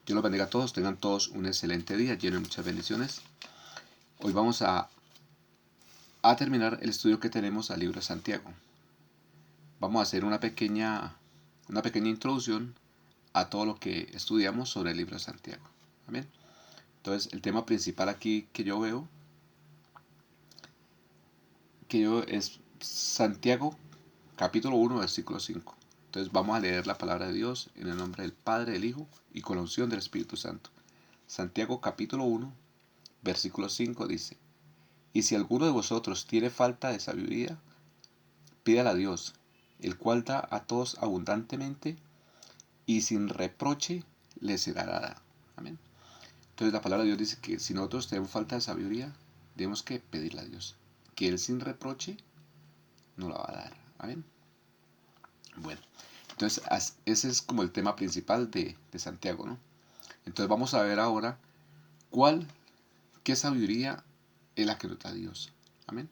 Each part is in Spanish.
Dios los bendiga a todos, tengan todos un excelente día, lleno de muchas bendiciones. Hoy vamos a terminar el estudio que tenemos al libro de Santiago. Vamos a hacer una pequeña introducción a todo lo que estudiamos sobre el libro de Santiago. Amén. Entonces, el tema principal aquí que yo veo es Santiago capítulo 1, versículo 5. Entonces vamos a leer la palabra de Dios en el nombre del Padre, del Hijo y con la unción del Espíritu Santo. Santiago capítulo 1, versículo 5 dice: Y si alguno de vosotros tiene falta de sabiduría, pídala a Dios, el cual da a todos abundantemente y sin reproche le será dada. Amén. Entonces la palabra de Dios dice que si nosotros tenemos falta de sabiduría, tenemos que pedirle a Dios, que Él sin reproche nos la va a dar. Amén. Bueno, entonces ese es como el tema principal de Santiago, ¿no? Entonces vamos a ver ahora qué sabiduría es la que nos da Dios. Amén.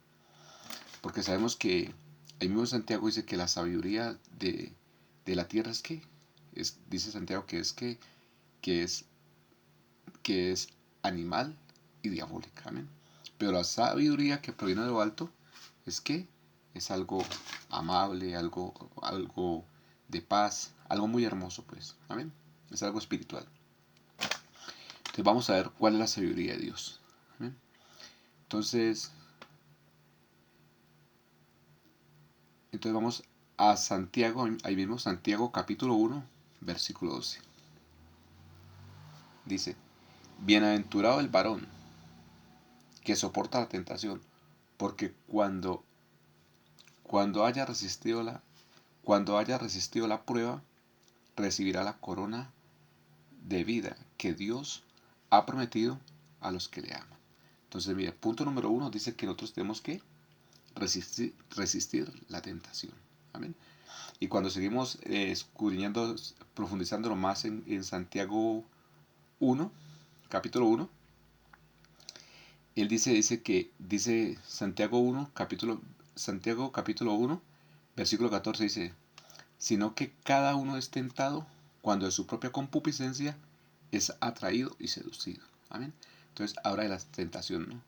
Porque sabemos que el mismo Santiago dice que la sabiduría de la tierra dice Santiago que es animal y diabólica. Amén. Pero la sabiduría que proviene de lo alto es algo amable, algo de paz, algo muy hermoso, pues. Amén. Es algo espiritual. Entonces vamos a ver cuál es la sabiduría de Dios. Amén. Entonces vamos a Santiago, ahí mismo, Santiago capítulo 1, versículo 12. Dice: Bienaventurado el varón que soporta la tentación, porque cuando haya resistido la prueba, recibirá la corona de vida que Dios ha prometido a los que le aman. Entonces, mira, punto número 1 dice que nosotros tenemos que resistir la tentación. Amén. Y cuando seguimos escudriñando, profundizándolo más en Santiago 1, capítulo 1, él dice Santiago capítulo 1, versículo 14 dice: sino que cada uno es tentado cuando de su propia concupiscencia es atraído y seducido. Amén. Entonces habla de la tentación, ¿no?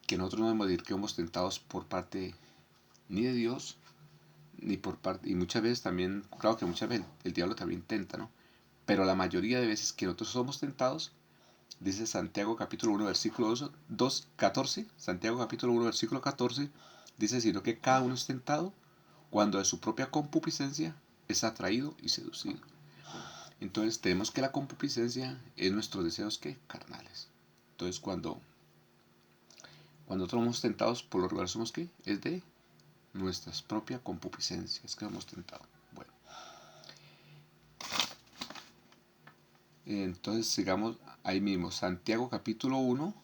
Que nosotros no debemos decir que somos tentados por parte ni de Dios, ni por parte, y muchas veces también, claro que muchas veces el diablo también tenta, ¿no? Pero la mayoría de veces que nosotros somos tentados, dice Santiago capítulo 1 versículo 14, Santiago capítulo 1 versículo 14, dice: sino que cada uno es tentado cuando de su propia concupiscencia es atraído y seducido. Entonces tenemos que la concupiscencia es nuestros deseos carnales. Entonces cuando nosotros somos tentados, por lo regular somos es de nuestras propias concupiscencias que somos tentados. Bueno, entonces sigamos ahí mismo, Santiago capítulo 1,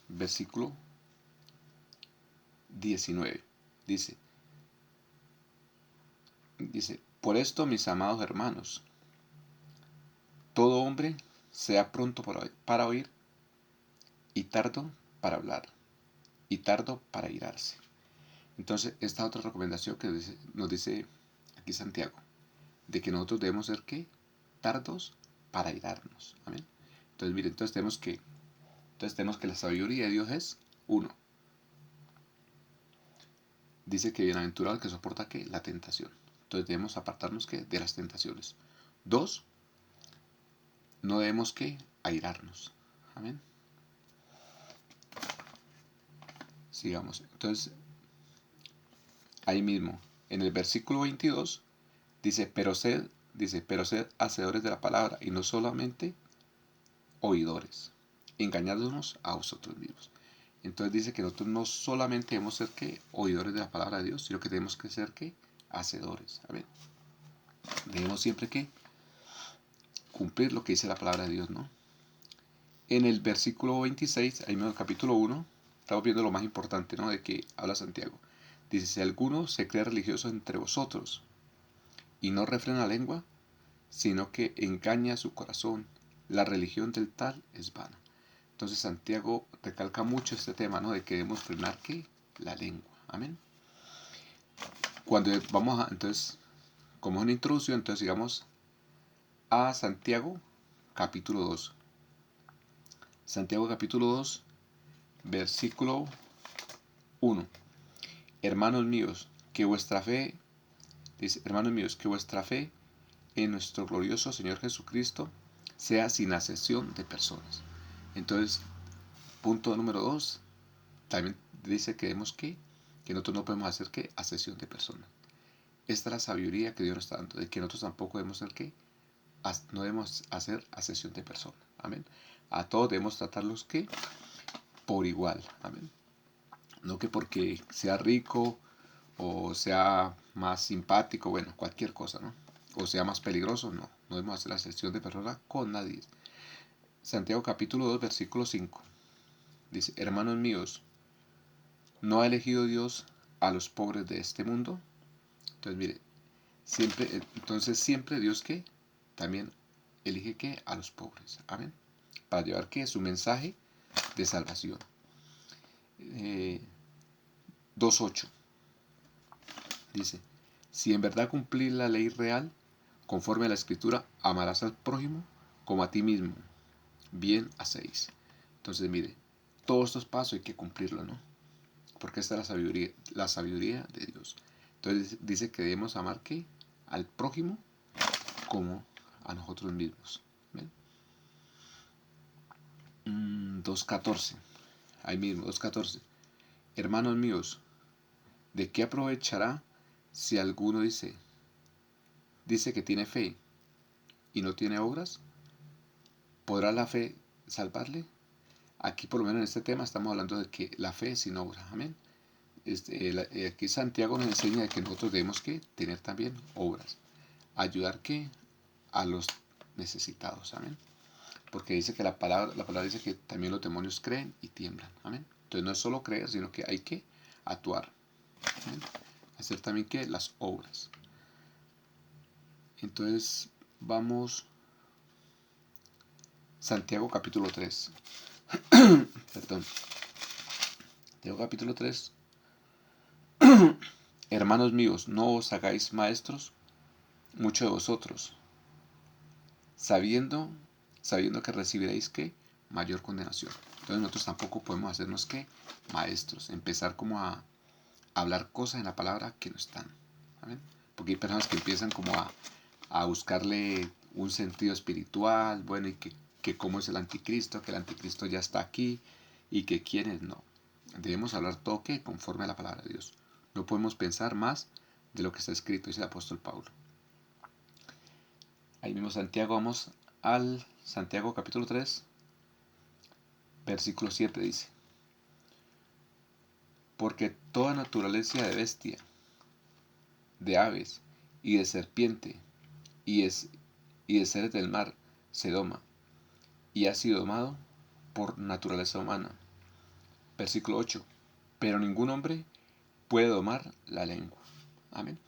versículo 19. Dice, por esto, mis amados hermanos, todo hombre sea pronto para oír y tardo para hablar y tardo para irarse. Entonces, esta otra recomendación que nos dice aquí Santiago, de que nosotros debemos ser tardos para irarnos. Amén. Entonces, miren, tenemos que la sabiduría de Dios es 1. Dice que bienaventurado el que soporta la tentación. Entonces debemos apartarnos de las tentaciones. 2. No debemos airarnos. Amén. Sigamos. Entonces, ahí mismo, en el versículo 22, pero sed hacedores de la palabra y no solamente oidores, engañándonos a vosotros mismos. Entonces dice que nosotros no solamente debemos ser oidores de la palabra de Dios, sino que tenemos que ser hacedores. Amén. Debemos siempre cumplir lo que dice la palabra de Dios, ¿no? En el versículo 26, ahí mismo en el capítulo 1, estamos viendo lo más importante, ¿no? De que habla Santiago. Dice: si alguno se cree religioso entre vosotros y no refrena la lengua, sino que engaña su corazón, la religión del tal es vana. Entonces Santiago recalca mucho este tema, ¿no? De que debemos frenar la lengua. Amén. Entonces, como es una introducción, entonces sigamos a Santiago capítulo 2. Santiago capítulo 2, versículo 1. Hermanos míos, que vuestra fe, dice, hermanos míos, que vuestra fe en nuestro glorioso Señor Jesucristo sea sin acepción de personas. Entonces, punto número 2, también dice que debemos que nosotros no podemos hacer que acepción de personas. Esta es la sabiduría que Dios nos está dando, de que nosotros tampoco debemos hacer que no debemos hacer acepción de personas. Amén. A todos debemos tratarlos que por igual. Amén. No que porque sea rico o sea más simpático, bueno, cualquier cosa, ¿no? O sea más peligroso, no. No debemos hacer acepción de personas con nadie. Santiago capítulo 2, versículo 5. Dice, hermanos míos, ¿no ha elegido Dios a los pobres de este mundo? Entonces, mire, siempre Dios que también elige que a los pobres. Amén. Para llevar que su mensaje de salvación. 2.8 dice, si en verdad cumplir la ley real, conforme a la escritura, amarás al prójimo como a ti mismo, bien hacéis. Entonces, mire, todos estos pasos hay que cumplirlo, ¿no? Porque esta es la sabiduría de Dios. Entonces dice que debemos amar ¿qué? Al prójimo como a nosotros mismos. ¿Ven? 2.14, ahí mismo, 2.14. Hermanos míos, ¿de qué aprovechará si alguno dice que tiene fe y no tiene obras? ¿Podrá la fe salvarle? Aquí por lo menos en este tema estamos hablando de que la fe es sin obra. Amén. Aquí Santiago nos enseña que nosotros debemos que tener también obras. Ayudar que a los necesitados. Amén. Porque dice que la palabra dice que también los demonios creen y tiemblan. Amén. Entonces no es solo creer, sino que hay que actuar. Amén. Hacer también que las obras. Entonces vamos Santiago capítulo 3. Perdón. Santiago capítulo 3. Hermanos míos, no os hagáis maestros, muchos de vosotros, sabiendo que recibiréis que mayor condenación. Entonces nosotros tampoco podemos hacernos que maestros, empezar como a hablar cosas en la palabra que no están. ¿Amén? Porque hay personas que empiezan como a buscarle un sentido espiritual, bueno, y que cómo es el anticristo, que el anticristo ya está aquí y que quiénes no. Debemos hablar todo que conforme a la palabra de Dios. No podemos pensar más de lo que está escrito, dice el apóstol Pablo. Ahí mismo Santiago, vamos al Santiago capítulo 3, versículo 7 dice, porque toda naturaleza de bestia, de aves y de serpiente y de seres del mar se doma y ha sido domado por naturaleza humana. Versículo 8, pero ningún hombre puede domar la lengua. Amén.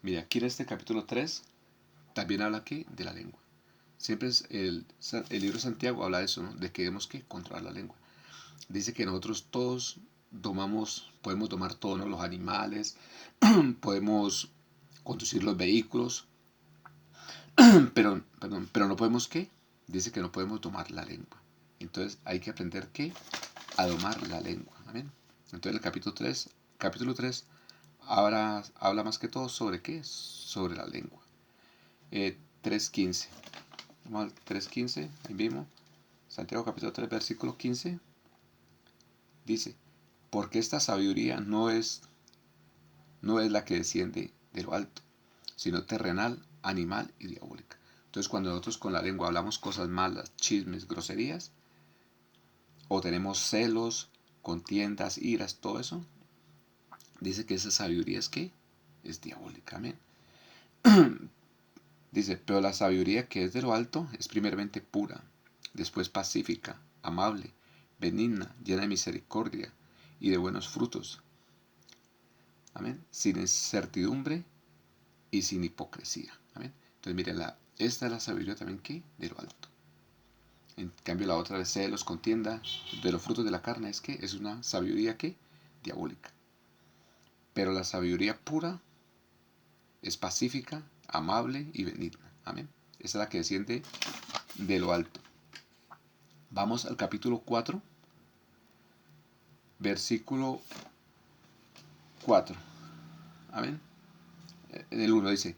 Mira, aquí en este capítulo 3 también habla aquí de la lengua. Siempre es el libro de Santiago habla de eso, ¿no? De que debemos que controlar la lengua. Dice que nosotros todos podemos domar todo, ¿no? Los animales, podemos conducir los vehículos, pero no podemos ¿qué? Dice que no podemos domar la lengua. Entonces hay que aprender ¿qué? A domar la lengua. Amén. Entonces el capítulo 3 habla más que todo sobre ¿qué? Sobre la lengua. 3.15. Vamos al 3.15, ahí mismo. Santiago capítulo 3, versículo 15. Dice, porque esta sabiduría no es la que desciende de lo alto, sino terrenal, animal y diabólica. Entonces cuando nosotros con la lengua hablamos cosas malas, chismes, groserías, o tenemos celos, contiendas, iras, todo eso, dice que esa sabiduría es que es diabólica. Amén. Dice, pero la sabiduría que es de lo alto es primeramente pura, después pacífica, amable, benigna, llena de misericordia y de buenos frutos. Amén. Sin incertidumbre y sin hipocresía. Amén. Entonces, miren, esta es la sabiduría también que de lo alto. En cambio, la otra de celos, contienda, de los frutos de la carne, es que es una sabiduría que diabólica. Pero la sabiduría pura es pacífica, amable y benigna. Amén. Esa es la que desciende de lo alto. Vamos al capítulo 4, versículo 4. Amén. En el 1 dice,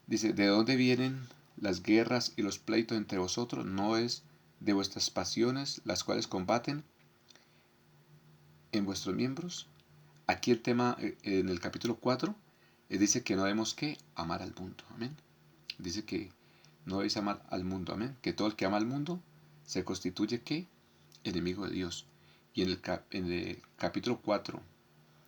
¿de dónde vienen las guerras y los pleitos entre vosotros? ¿No es de vuestras pasiones las cuales combaten en vuestros miembros? Aquí el tema en el capítulo 4 dice que no debemos que amar al mundo. Amén. Dice que no debéis amar al mundo. Amén. Que todo el que ama al mundo se constituye que enemigo de Dios. Y en el capítulo 4,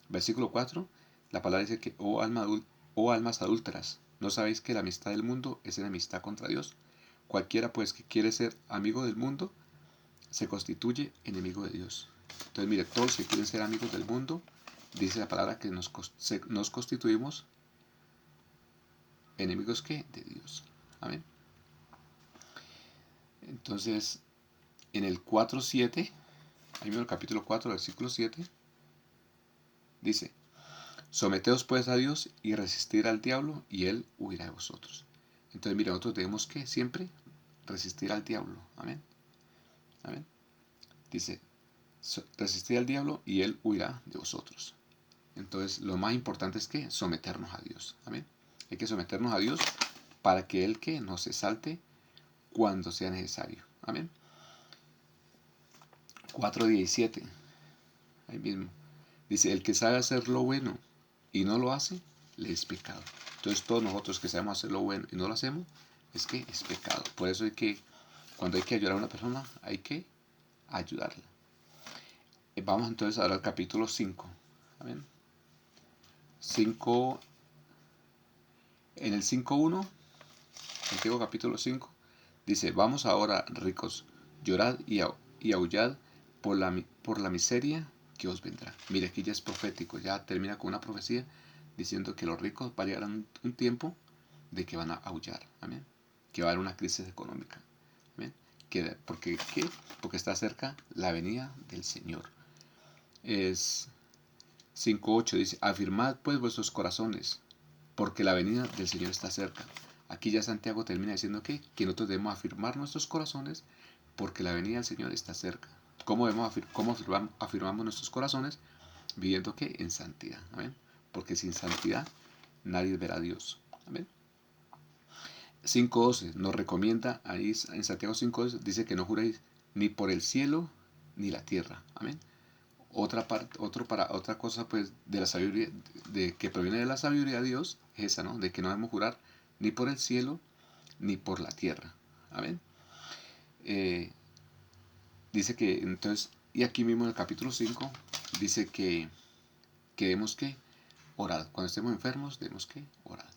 versículo 4, la palabra dice que, oh almas adúlteras, ¿no sabéis que la amistad del mundo es enemistad contra Dios? Cualquiera pues que quiere ser amigo del mundo se constituye enemigo de Dios. Entonces mire, todos los que quieren ser amigos del mundo, dice la palabra que nos constituimos enemigos ¿qué? De Dios. Amén. Entonces, en el 4.7, ahí mismo el capítulo 4, versículo 7, dice, someteos pues a Dios y resistir al diablo y él huirá de vosotros. Entonces, mira, nosotros tenemos que siempre resistir al diablo. Amén. Amén. Dice, resistir al diablo y él huirá de vosotros. Entonces, lo más importante es que someternos a Dios. Amén. Hay que someternos a Dios para que Él que nos exalte cuando sea necesario. Amén. 4.17. Ahí mismo. Dice, el que sabe hacer lo bueno y no lo hace, le es pecado. Entonces, todos nosotros que sabemos hacer lo bueno y no lo hacemos, es que es pecado. Por eso hay que, cuando hay que ayudar a una persona, hay que ayudarla. Vamos entonces ahora al capítulo 5. Amén. 5, en el 5.1, Santiago capítulo 5, dice, vamos ahora, ricos, llorad y aullad por la miseria que os vendrá. Mire, aquí ya es profético, ya termina con una profecía diciendo que los ricos va a llegar un tiempo de que van a aullar, amén, que va a haber una crisis económica, amén, porque está cerca la venida del Señor. Es 5.8 dice, afirmad pues vuestros corazones, porque la venida del Señor está cerca. Aquí ya Santiago termina diciendo que nosotros debemos afirmar nuestros corazones porque la venida del Señor está cerca. ¿Cómo afirmamos nuestros corazones? Viviendo que en santidad. ¿Amén? Porque sin santidad nadie verá a Dios. ¿Amén? 5.12 nos recomienda, ahí en Santiago 5.12 dice que no juréis ni por el cielo ni la tierra. Amén. Otra cosa pues de la sabiduría, que proviene de la sabiduría de Dios, es esa, ¿no? De que no debemos jurar ni por el cielo ni por la tierra. Amén. Dice que entonces, y aquí mismo en el capítulo 5, dice que debemos que orar. Cuando estemos enfermos, debemos que orar.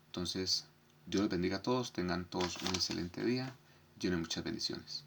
Entonces, Dios les bendiga a todos, tengan todos un excelente día, lleno de muchas bendiciones.